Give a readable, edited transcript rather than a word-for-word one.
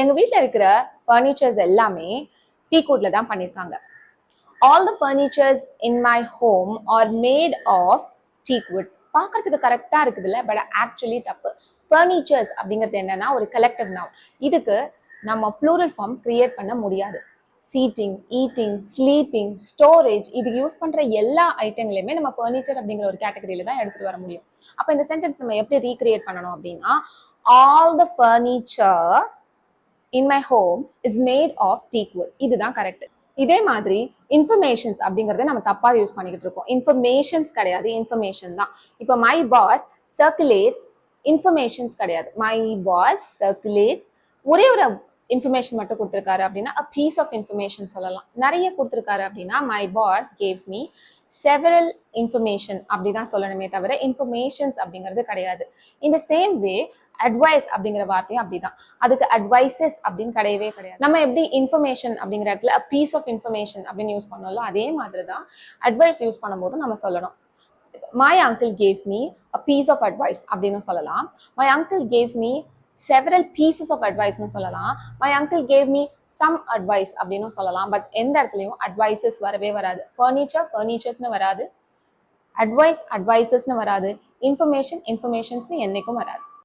எங்க வீட்டில் இருக்கிற ஃபர்னிச்சர்ஸ் எல்லாமே டீக்வுட்ல தான் பண்ணியிருக்காங்க. All the furnitures in my home are made of teakwood. பார்க்கறதுக்கு கரெக்டா இருக்குதுல்ல, பட் ஆக்சுவலி தப்பு. ஃபர்னிச்சர்ஸ் அப்படிங்கிறது என்னன்னா ஒரு கலெக்டிவ் நவுன். இதுக்கு நம்ம ப்ளூரல் ஃபார்ம் கிரியேட் பண்ண முடியாது. சீட்டிங், ஈட்டிங், ஸ்லீப்பிங், ஸ்டோரேஜ், இது யூஸ் பண்ற எல்லா ஐட்டங்களையுமே நம்ம ஃபர்னிச்சர் அப்படிங்கிற ஒரு கேட்டகரியில தான் எடுத்துட்டு வர முடியும். அப்போ இந்த சென்டென்ஸ் நம்ம எப்படி ரீக்ரியேட் பண்ணணும் அப்படின்னா, all the furniture in my home is made of teakwood. இதுதான் கரெக்ட். இதே மாதிரி இன்ஃபர்மேஷன்ஸ் அப்படிங்கறத நம்ம தப்பா யூஸ் பண்ணிக்கிட்டு இருக்கோம். இன்ஃபர்மேஷன்ஸ் கிடையாது, இன்ஃபர்மேஷன் தான். இப்போ மை பாஸ் சர்க்குலேட்ஸ், இன்ஃபர்மேஷன்ஸ் கிடையாது. மை பாஸ் சர்க்குலேட்ஸ் ஒரே ஒரு இன்ஃபர்மேஷன் மட்டும் கொடுத்துருக்காரு அப்படின்னா a piece of information சொல்லலாம். நிறைய கொடுத்துருக்காரு அப்படின்னா my boss gave me several information அப்படிதான் சொல்லணுமே தவிர இன்ஃபர்மேஷன்ஸ் அப்படிங்கிறது கிடையாது. இந்த சேம் வே அட்வைஸ் அப்படிங்கிற வார்த்தையும் அப்படிதான். அதுக்கு அட்வைசஸ் அப்படின்னு கிடையவே கிடையாது. நம்ம எப்படி இன்ஃபர்மேஷன் அப்படிங்கிற இடத்துல a piece of information அப்படின்னு யூஸ் பண்ணோம்ல, அதே மாதிரி தான் அட்வைஸ் யூஸ் பண்ணும்போது நம்ம சொல்லணும். My uncle gave me a piece of advice அப்படின்னு சொல்லலாம். My uncle gave me several pieces of advice னு சொல்லலாம். My uncle gave me some advice அப்படின்னு சொல்லலாம். பட் எந்த இடத்துலையும் அட்வைசஸ் வரவே வராது. ஃபர்னிச்சர்ஸ்னு வராது, அட்வைசஸ்னு வராது, இன்ஃபர்மேஷன்ஸ்னு என்னைக்கும் வராது.